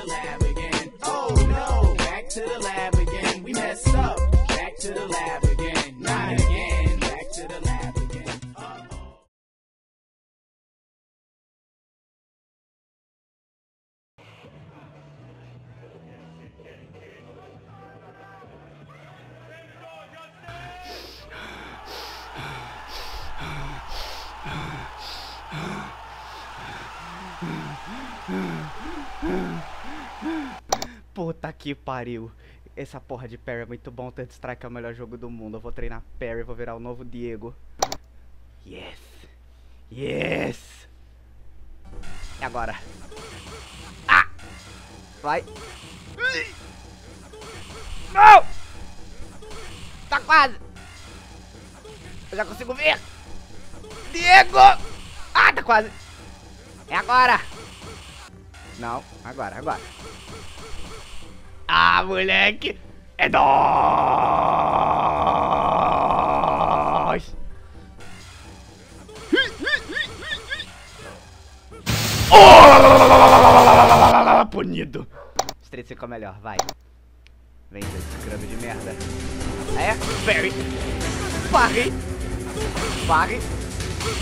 the lab again. Oh no, back to the lab again. We messed up. Back to the lab again. Not again. Back to the lab again. Puta que pariu. Essa porra de parry é muito bom. Third Strike é o melhor jogo do mundo. Eu vou treinar parry, vou virar o novo Diego. Yes. Yes. E agora? Ah! Vai. Não! Tá quase. Eu já consigo ver. Diego! Ah, tá quase. É agora. Não, agora. Ah, moleque! É nóis! Oh! Punido! Street 5 é melhor, vai. Vem, seu escravo de merda. É, parry. Varre.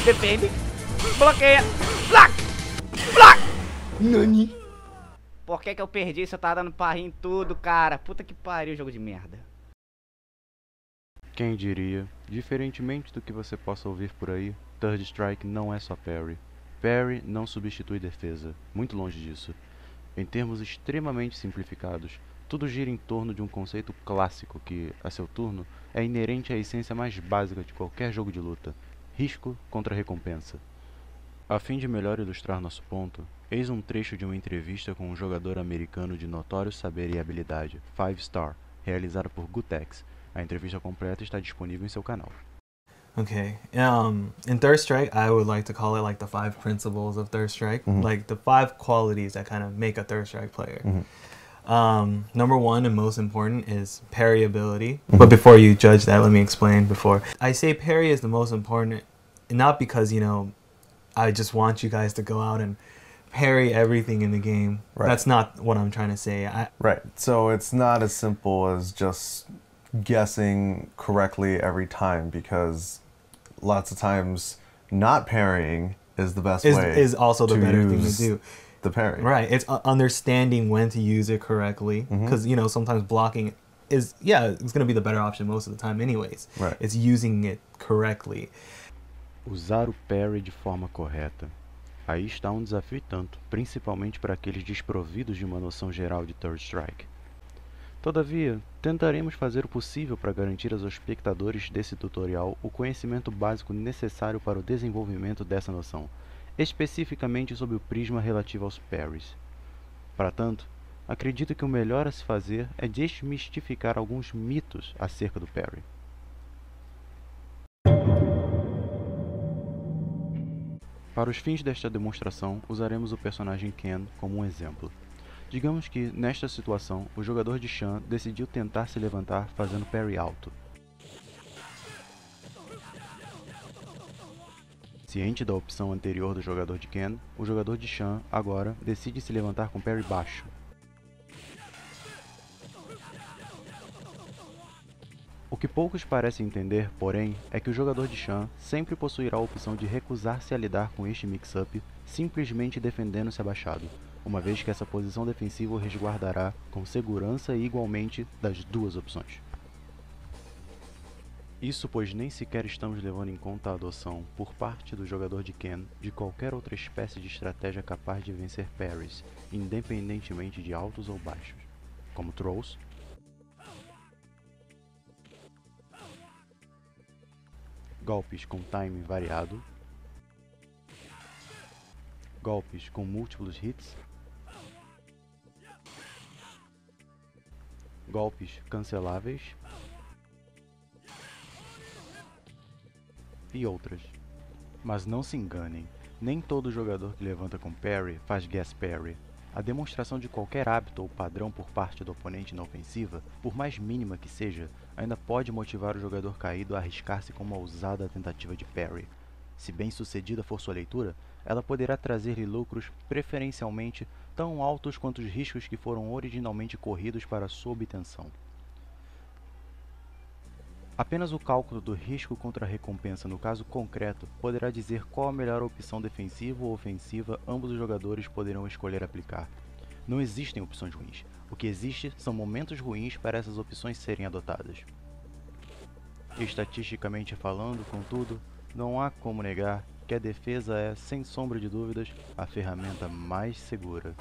Defende. Bloqueia. Black! Nani? Por que eu perdi se eu tava dando parry em tudo, cara? Puta que pariu, jogo de merda. Quem diria, diferentemente do que você possa ouvir por aí, Third Strike não é só parry. Parry não substitui defesa, muito longe disso. Em termos extremamente simplificados, tudo gira em torno de um conceito clássico que, a seu turno, é inerente à essência mais básica de qualquer jogo de luta: risco contra recompensa. A fim de melhor ilustrar nosso ponto, eis um trecho de uma entrevista com um jogador americano de notório saber e habilidade, 5 Star, realizada por Gutex. A entrevista completa está disponível em seu canal. Okay. In Third Strike, I would like to call it like the 5 principles of Third Strike, like the 5 qualities that kind of make a Third Strike player. Number 1 and most important is parry ability. But before you judge that, let me explain before. I say parry is the most important, not because, you know, I just want you guys to go out and parry everything in the game. Right. That's not what I'm trying to say. Right. So it's not as simple as just guessing correctly every time, because lots of times not parrying is the best way. Is also the better thing to do. The parry. Right. It's understanding when to use it correctly, because you know sometimes blocking is it's going to be the better option most of the time anyways. Right. It's using it correctly. Usar o parry de forma correta. Aí está um desafio e tanto, principalmente para aqueles desprovidos de uma noção geral de Third Strike. Todavia, tentaremos fazer o possível para garantir aos espectadores desse tutorial o conhecimento básico necessário para o desenvolvimento dessa noção, especificamente sob o prisma relativo aos parries. Para tanto, acredito que o melhor a se fazer é desmistificar alguns mitos acerca do parry. Para os fins desta demonstração, usaremos o personagem Ken como um exemplo. Digamos que, nesta situação, o jogador de Chan decidiu tentar se levantar fazendo parry alto. Ciente da opção anterior do jogador de Ken, o jogador de Chan, agora, decide se levantar com parry baixo. O que poucos parecem entender, porém, é que o jogador de Chan sempre possuirá a opção de recusar-se a lidar com este mix-up, simplesmente defendendo-se abaixado, uma vez que essa posição defensiva o resguardará com segurança e igualmente das duas opções. Isso pois nem sequer estamos levando em conta a adoção, por parte do jogador de Ken, de qualquer outra espécie de estratégia capaz de vencer parries, independentemente de altos ou baixos, como throws, golpes com timing variado, golpes com múltiplos hits, golpes canceláveis e outras. Mas não se enganem, nem todo jogador que levanta com parry faz guess parry. A demonstração de qualquer hábito ou padrão por parte do oponente na ofensiva, por mais mínima que seja, ainda pode motivar o jogador caído a arriscar-se com uma ousada tentativa de parry. Se bem sucedida for sua leitura, ela poderá trazer-lhe lucros preferencialmente tão altos quanto os riscos que foram originalmente corridos para sua obtenção. Apenas o cálculo do risco contra a recompensa no caso concreto poderá dizer qual a melhor opção defensiva ou ofensiva ambos os jogadores poderão escolher aplicar. Não existem opções ruins. O que existe são momentos ruins para essas opções serem adotadas. Estatisticamente falando, contudo, não há como negar que a defesa é, sem sombra de dúvidas, a ferramenta mais segura.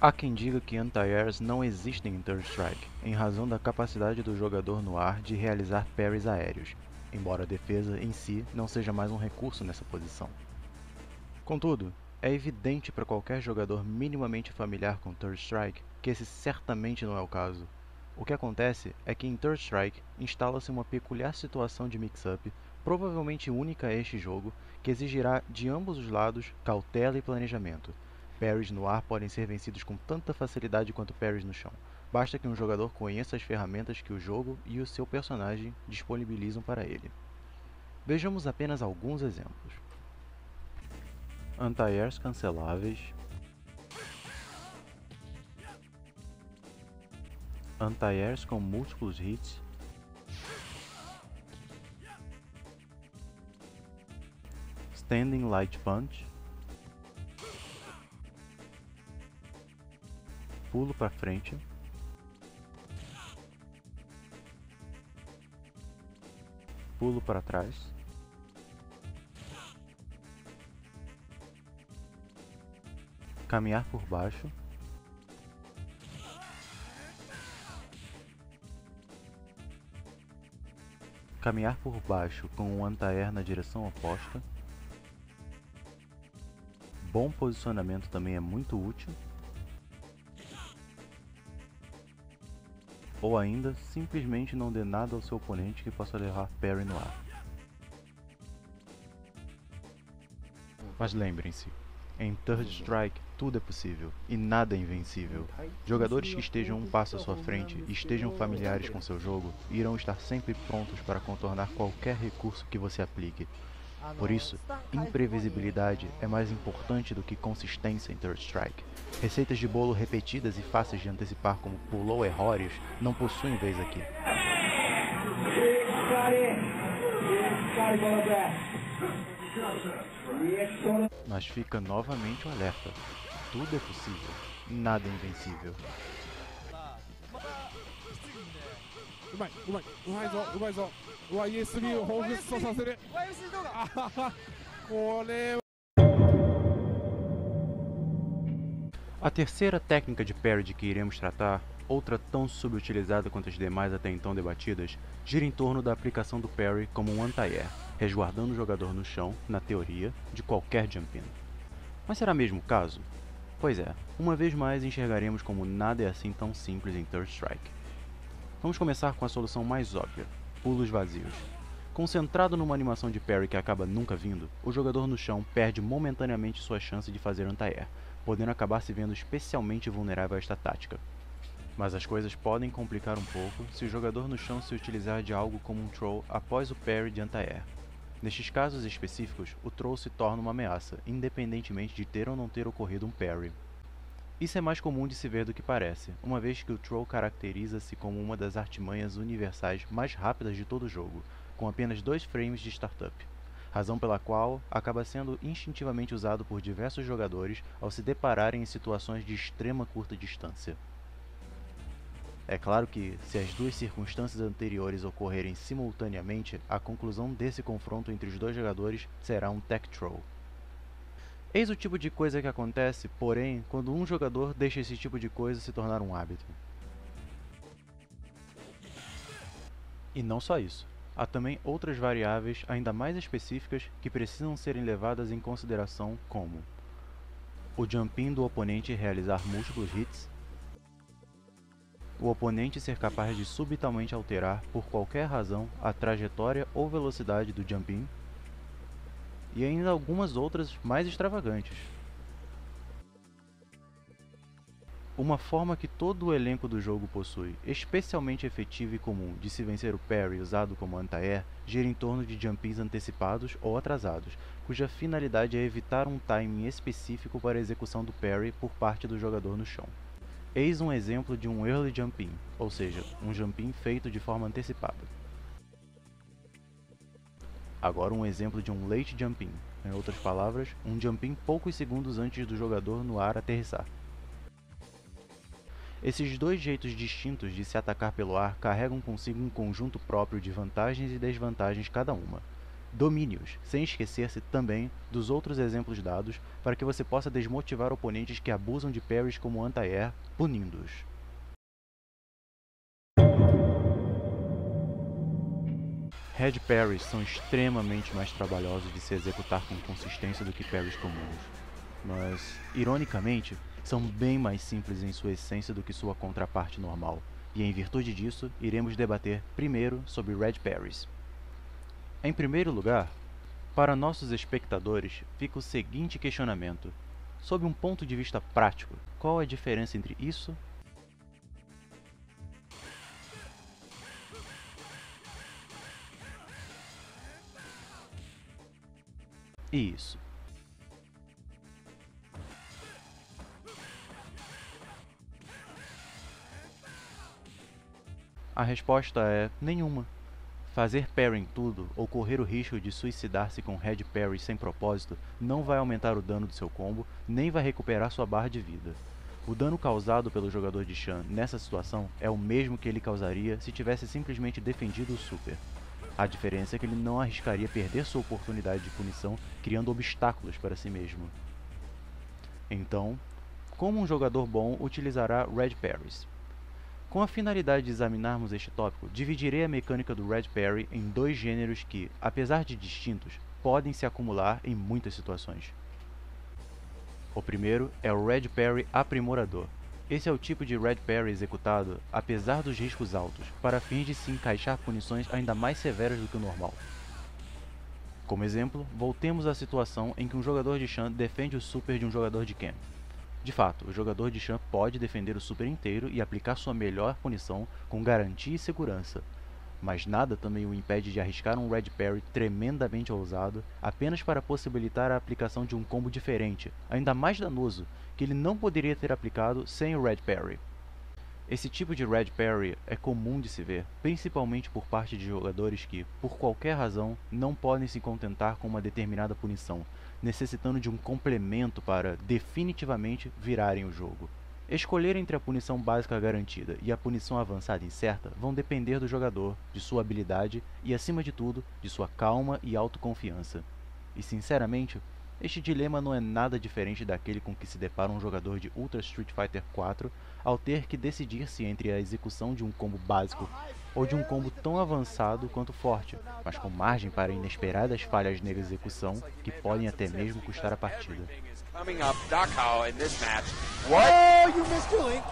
Há quem diga que anti-airs não existem em Third Strike, em razão da capacidade do jogador no ar de realizar parries aéreos, embora a defesa em si não seja mais um recurso nessa posição. Contudo, é evidente para qualquer jogador minimamente familiar com Third Strike que esse certamente não é o caso. O que acontece é que em Third Strike instala-se uma peculiar situação de mix-up, provavelmente única a este jogo, que exigirá de ambos os lados cautela e planejamento. Parries no ar podem ser vencidos com tanta facilidade quanto parries no chão. Basta que um jogador conheça as ferramentas que o jogo e o seu personagem disponibilizam para ele. Vejamos apenas alguns exemplos. Anti-airs canceláveis, anti-airs com múltiplos hits, standing light punch, pulo para frente, pulo para trás, caminhar por baixo, caminhar por baixo com um anti-air na direção oposta. Bom posicionamento também é muito útil. Ou ainda, simplesmente não dê nada ao seu oponente que possa levar parry no ar. Mas lembrem-se, em Third Strike tudo é possível e nada é invencível. Jogadores que estejam um passo à sua frente e estejam familiares com seu jogo irão estar sempre prontos para contornar qualquer recurso que você aplique. Por isso, imprevisibilidade é mais importante do que consistência em Third Strike. Receitas de bolo repetidas e fáceis de antecipar como pull errores não possuem vez aqui. Mas fica novamente o alerta. Tudo é possível, nada é invencível. うまい、うまい、うまいぞ、うまいぞ。うわ、ESB を彷彿とさせる。あはは、これは。 A terceira técnica de parry de que iremos tratar, outra tão subutilizada quanto as demais até então debatidas, gira em torno da aplicação do parry como um anti-air, resguardando o jogador no chão, na teoria, de qualquer jump-in. Mas será mesmo o caso? Pois é, uma vez mais enxergaremos como nada é assim tão simples em Third Strike. Vamos começar com a solução mais óbvia, pulos vazios. Concentrado numa animação de parry que acaba nunca vindo, o jogador no chão perde momentaneamente sua chance de fazer anti-air, podendo acabar se vendo especialmente vulnerável a esta tática. Mas as coisas podem complicar um pouco se o jogador no chão se utilizar de algo como um throw após o parry de anti-air. Nestes casos específicos, o throw se torna uma ameaça, independentemente de ter ou não ter ocorrido um parry. Isso é mais comum de se ver do que parece, uma vez que o throw caracteriza-se como uma das artimanhas universais mais rápidas de todo o jogo, com apenas 2 frames de startup, razão pela qual acaba sendo instintivamente usado por diversos jogadores ao se depararem em situações de extrema curta distância. É claro que, se as duas circunstâncias anteriores ocorrerem simultaneamente, a conclusão desse confronto entre os dois jogadores será um tech throw. Eis o tipo de coisa que acontece, porém, quando um jogador deixa esse tipo de coisa se tornar um hábito. E não só isso. Há também outras variáveis ainda mais específicas que precisam serem levadas em consideração, como o jump-in do oponente realizar múltiplos hits, o oponente ser capaz de subitamente alterar, por qualquer razão, a trajetória ou velocidade do jump-in, e ainda algumas outras mais extravagantes. Uma forma que todo o elenco do jogo possui, especialmente efetiva e comum, de se vencer o parry usado como anti-air, gira em torno de jump-ins antecipados ou atrasados, cuja finalidade é evitar um timing específico para a execução do parry por parte do jogador no chão. Eis um exemplo de um early jump-in, ou seja, um jump-in feito de forma antecipada. Agora um exemplo de um late jump-in, em outras palavras, um jump-in poucos segundos antes do jogador no ar aterrissar. Esses dois jeitos distintos de se atacar pelo ar carregam consigo um conjunto próprio de vantagens e desvantagens cada uma. Domine-os, sem esquecer-se também dos outros exemplos dados, para que você possa desmotivar oponentes que abusam de parries como anti-air, punindo-os. Head parries são extremamente mais trabalhosos de se executar com consistência do que parries comuns, mas, ironicamente, são bem mais simples em sua essência do que sua contraparte normal, e em virtude disso, iremos debater primeiro sobre Red Parries. Em primeiro lugar, para nossos espectadores, fica o seguinte questionamento. Sob um ponto de vista prático, qual a diferença entre isso e isso? A resposta é nenhuma. Fazer parry em tudo, ou correr o risco de suicidar-se com head parry sem propósito, não vai aumentar o dano do seu combo, nem vai recuperar sua barra de vida. O dano causado pelo jogador de Shan nessa situação é o mesmo que ele causaria se tivesse simplesmente defendido o super. A diferença é que ele não arriscaria perder sua oportunidade de punição criando obstáculos para si mesmo. Então, como um jogador bom utilizará Red Parries? Com a finalidade de examinarmos este tópico, dividirei a mecânica do Red Parry em dois gêneros que, apesar de distintos, podem se acumular em muitas situações. O primeiro é o Red Parry aprimorador. Esse é o tipo de Red Parry executado, apesar dos riscos altos, para fins de se encaixar punições ainda mais severas do que o normal. Como exemplo, voltemos à situação em que um jogador de Shan defende o super de um jogador de Ken. De fato, o jogador de Shan pode defender o super inteiro e aplicar sua melhor punição com garantia e segurança, mas nada também o impede de arriscar um Red Parry tremendamente ousado apenas para possibilitar a aplicação de um combo diferente, ainda mais danoso, que ele não poderia ter aplicado sem o Red Parry. Esse tipo de Red Parry é comum de se ver, principalmente por parte de jogadores que, por qualquer razão, não podem se contentar com uma determinada punição, necessitando de um complemento para, definitivamente, virarem o jogo. Escolher entre a punição básica garantida e a punição avançada incerta vão depender do jogador, de sua habilidade e, acima de tudo, de sua calma e autoconfiança. E, sinceramente, este dilema não é nada diferente daquele com que se depara um jogador de Ultra Street Fighter 4 ao ter que decidir-se entre a execução de um combo básico ou de um combo tão avançado quanto forte, mas com margem para inesperadas falhas na execução que podem até mesmo custar a partida. Oh, you missed your link.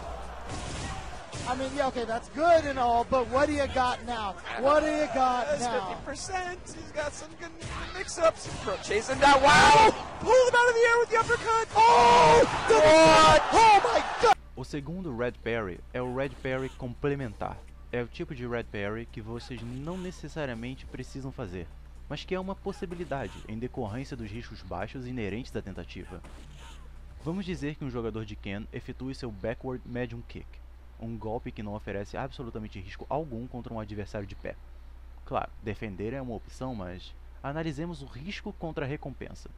I mean, yeah, okay, that's good and all, but what do you got now? What do you got now? 50%. He's got some good mix-ups. Chasing that. Wow! Pull him out of the air with the uppercut. Oh! What? Oh my God! O segundo Red Parry é o Red Parry complementar. É o tipo de Red Parry que vocês não necessariamente precisam fazer, mas que é uma possibilidade em decorrência dos riscos baixos inerentes à tentativa. Vamos dizer que um jogador de Ken efetue seu Backward Medium Kick, um golpe que não oferece absolutamente risco algum contra um adversário de pé. Claro, defender é uma opção, mas analisemos o risco contra a recompensa.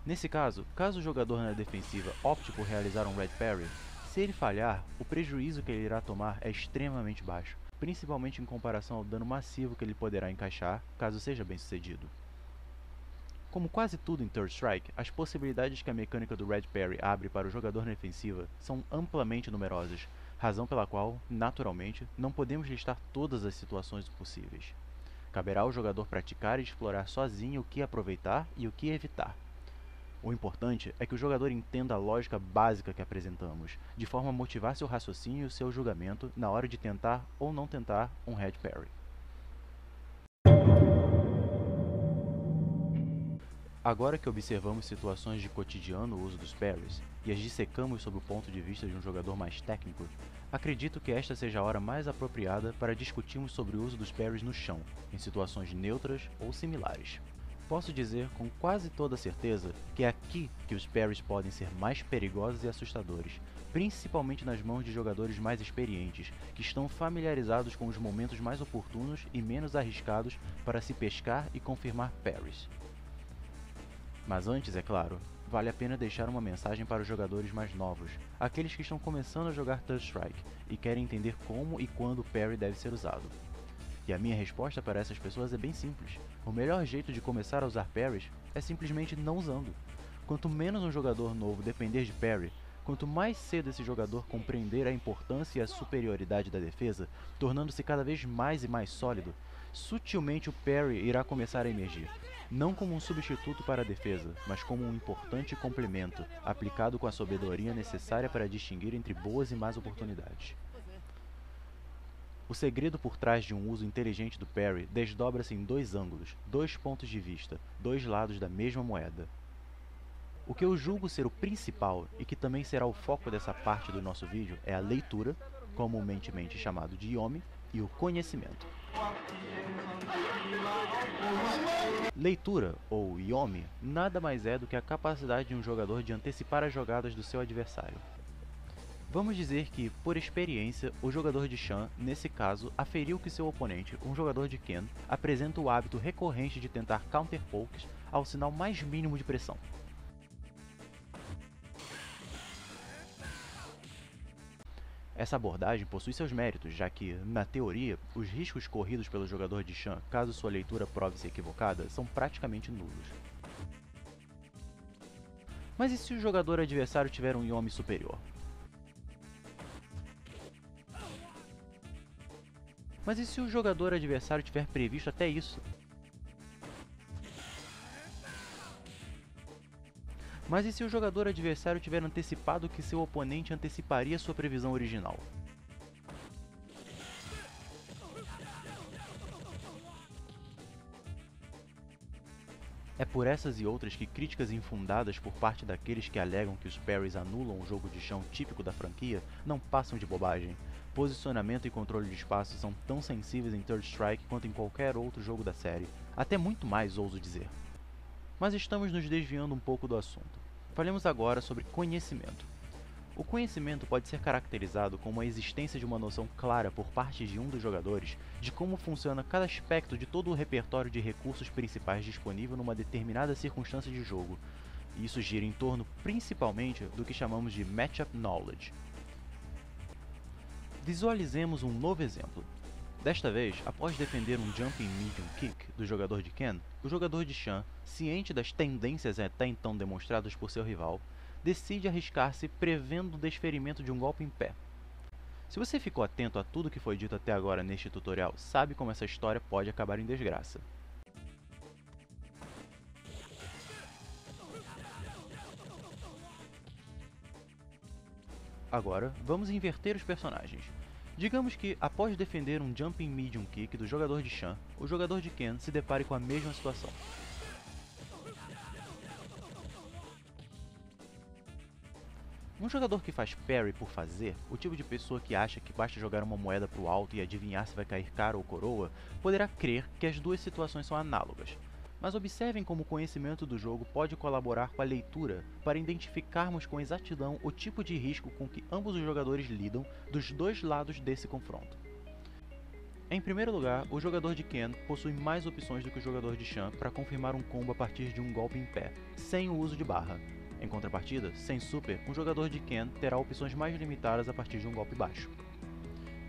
Nesse caso, caso o jogador na defensiva opte por realizar um Red Parry, se ele falhar, o prejuízo que ele irá tomar é extremamente baixo, principalmente em comparação ao dano massivo que ele poderá encaixar caso seja bem sucedido. Como quase tudo em Third Strike, as possibilidades que a mecânica do Red Parry abre para o jogador na defensiva são amplamente numerosas, razão pela qual, naturalmente, não podemos listar todas as situações possíveis. Caberá ao jogador praticar e explorar sozinho o que aproveitar e o que evitar. O importante é que o jogador entenda a lógica básica que apresentamos, de forma a motivar seu raciocínio e seu julgamento na hora de tentar ou não tentar um Red Parry. Agora que observamos situações de cotidiano uso dos parries e as dissecamos sob o ponto de vista de um jogador mais técnico, acredito que esta seja a hora mais apropriada para discutirmos sobre o uso dos parries no chão, em situações neutras ou similares. Posso dizer com quase toda certeza que é aqui que os parries podem ser mais perigosos e assustadores, principalmente nas mãos de jogadores mais experientes, que estão familiarizados com os momentos mais oportunos e menos arriscados para se pescar e confirmar parries. Mas antes, é claro, vale a pena deixar uma mensagem para os jogadores mais novos, aqueles que estão começando a jogar Third Strike e querem entender como e quando o parry deve ser usado. E a minha resposta para essas pessoas é bem simples. O melhor jeito de começar a usar parries é simplesmente não usando. Quanto menos um jogador novo depender de parry, quanto mais cedo esse jogador compreender a importância e a superioridade da defesa, tornando-se cada vez mais e mais sólido, sutilmente o parry irá começar a emergir, não como um substituto para a defesa, mas como um importante complemento, aplicado com a sabedoria necessária para distinguir entre boas e más oportunidades. O segredo por trás de um uso inteligente do parry desdobra-se em dois ângulos, dois pontos de vista, dois lados da mesma moeda. O que eu julgo ser o principal e que também será o foco dessa parte do nosso vídeo é a leitura, comumente chamado de Yomi, e o conhecimento. Leitura, ou Yomi, nada mais é do que a capacidade de um jogador de antecipar as jogadas do seu adversário. Vamos dizer que, por experiência, o jogador de Shan, nesse caso, aferiu que seu oponente, um jogador de Ken, apresenta o hábito recorrente de tentar counter-pokes ao sinal mais mínimo de pressão. Essa abordagem possui seus méritos, já que, na teoria, os riscos corridos pelo jogador de Shan, caso sua leitura prove-se equivocada, são praticamente nulos. Mas e se o jogador adversário tiver um Yomi superior? Mas e se o jogador adversário tiver previsto até isso? Mas e se o jogador adversário tiver antecipado que seu oponente anteciparia sua previsão original? É por essas e outras que críticas infundadas por parte daqueles que alegam que os parries anulam o jogo de chão típico da franquia não passam de bobagem. Posicionamento e controle de espaço são tão sensíveis em Third Strike quanto em qualquer outro jogo da série, até muito mais, ouso dizer. Mas estamos nos desviando um pouco do assunto. Falemos agora sobre conhecimento. O conhecimento pode ser caracterizado como a existência de uma noção clara por parte de um dos jogadores de como funciona cada aspecto de todo o repertório de recursos principais disponível numa determinada circunstância de jogo, e isso gira em torno principalmente do que chamamos de Matchup Knowledge. Visualizemos um novo exemplo. Desta vez, após defender um Jumping Medium Kick do jogador de Ken, o jogador de Shan, ciente das tendências até então demonstradas por seu rival, decide arriscar-se prevendo o desferimento de um golpe em pé. Se você ficou atento a tudo que foi dito até agora neste tutorial, sabe como essa história pode acabar em desgraça. Agora, vamos inverter os personagens. Digamos que, após defender um Jumping Medium Kick do jogador de Shan, o jogador de Ken se depare com a mesma situação. Um jogador que faz parry por fazer, o tipo de pessoa que acha que basta jogar uma moeda para o alto e adivinhar se vai cair cara ou coroa, poderá crer que as duas situações são análogas. Mas observem como o conhecimento do jogo pode colaborar com a leitura para identificarmos com exatidão o tipo de risco com que ambos os jogadores lidam dos dois lados desse confronto. Em primeiro lugar, o jogador de Ken possui mais opções do que o jogador de Shan para confirmar um combo a partir de um golpe em pé, sem o uso de barra. Em contrapartida, sem super, um jogador de Ken terá opções mais limitadas a partir de um golpe baixo.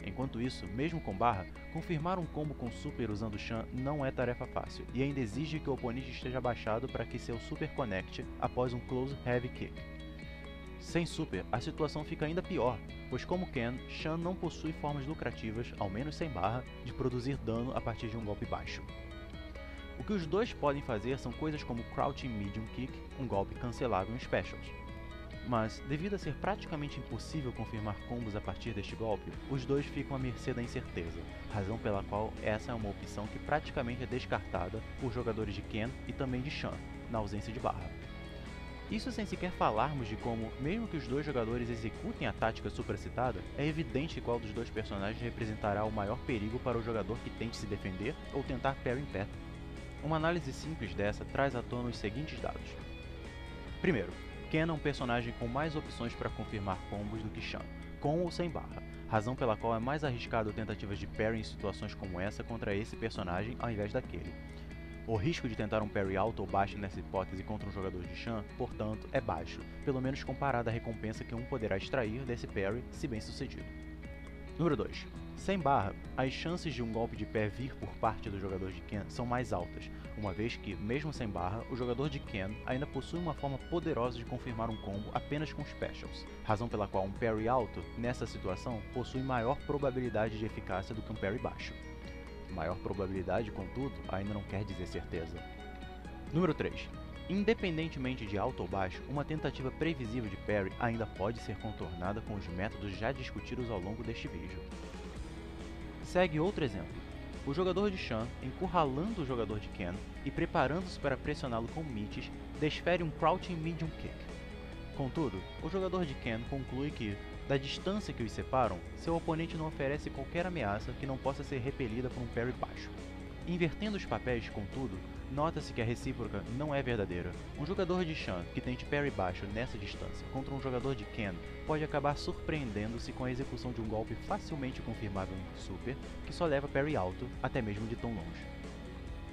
Enquanto isso, mesmo com barra, confirmar um combo com super usando Shan não é tarefa fácil, e ainda exige que o oponente esteja abaixado para que seu super conecte após um close heavy kick. Sem super, a situação fica ainda pior, pois como Ken, Shan não possui formas lucrativas, ao menos sem barra, de produzir dano a partir de um golpe baixo. O que os dois podem fazer são coisas como Crouching Medium Kick, um golpe cancelável em Specials. mas devido a ser praticamente impossível confirmar combos a partir deste golpe, os dois ficam à mercê da incerteza, razão pela qual essa é uma opção que praticamente é descartada por jogadores de Ken e também de Shan, na ausência de barra. Isso sem sequer falarmos de como, mesmo que os dois jogadores executem a tática supracitada, é evidente qual dos dois personagens representará o maior perigo para o jogador que tente se defender ou tentar parry em pé. Uma análise simples dessa traz à tona os seguintes dados. Primeiro, Ken é um personagem com mais opções para confirmar combos do que Shan, com ou sem barra, razão pela qual é mais arriscado tentativas de parry em situações como essa contra esse personagem ao invés daquele. O risco de tentar um parry alto ou baixo nessa hipótese contra um jogador de Shan, portanto, é baixo, pelo menos comparado à recompensa que um poderá extrair desse parry se bem sucedido. Número 2. Sem barra, as chances de um golpe de pé vir por parte do jogador de Ken são mais altas, uma vez que, mesmo sem barra, o jogador de Ken ainda possui uma forma poderosa de confirmar um combo apenas com specials, razão pela qual um parry alto, nessa situação, possui maior probabilidade de eficácia do que um parry baixo. Maior probabilidade, contudo, ainda não quer dizer certeza. Número 3. Independentemente de alto ou baixo, uma tentativa previsível de parry ainda pode ser contornada com os métodos já discutidos ao longo deste vídeo. Segue outro exemplo. O jogador de Shan, encurralando o jogador de Ken e preparando-se para pressioná-lo com mites, desfere um crouching medium kick. Contudo, o jogador de Ken conclui que, da distância que os separam, seu oponente não oferece qualquer ameaça que não possa ser repelida por um parry baixo. Invertendo os papéis, contudo, nota-se que a recíproca não é verdadeira. Um jogador de Shan que tente parry baixo nessa distância contra um jogador de Ken pode acabar surpreendendo-se com a execução de um golpe facilmente confirmável em super que só leva parry alto, até mesmo de tão longe.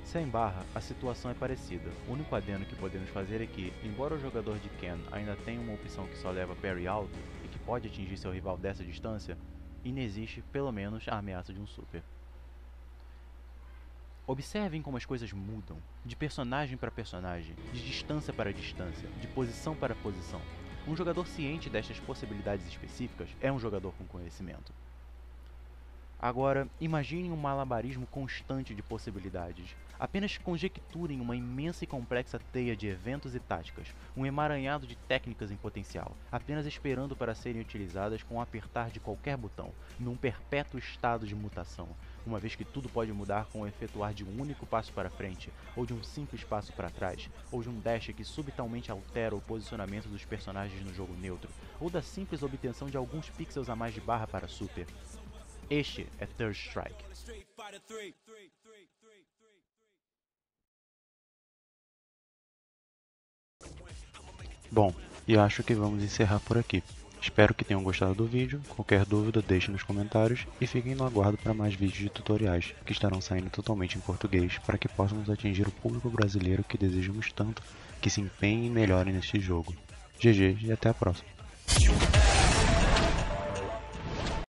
Sem barra, a situação é parecida. O único adendo que podemos fazer é que, embora o jogador de Ken ainda tenha uma opção que só leva parry alto e que pode atingir seu rival dessa distância, inexiste, pelo menos, a ameaça de um super. Observem como as coisas mudam, de personagem para personagem, de distância para distância, de posição para posição. Um jogador ciente destas possibilidades específicas é um jogador com conhecimento. Agora, imaginem um malabarismo constante de possibilidades. Apenas conjecturem uma imensa e complexa teia de eventos e táticas, um emaranhado de técnicas em potencial, apenas esperando para serem utilizadas com o apertar de qualquer botão, num perpétuo estado de mutação, uma vez que tudo pode mudar com o efetuar de um único passo para frente, ou de um simples passo para trás, ou de um dash que subitamente altera o posicionamento dos personagens no jogo neutro, ou da simples obtenção de alguns pixels a mais de barra para super. Este é Third Strike. Bom, e acho que vamos encerrar por aqui. Espero que tenham gostado do vídeo. Qualquer dúvida deixe nos comentários e fiquem no aguardo para mais vídeos de tutoriais que estarão saindo totalmente em português para que possamos atingir o público brasileiro que desejamos tanto que se empenhe e melhore neste jogo. GG e até a próxima.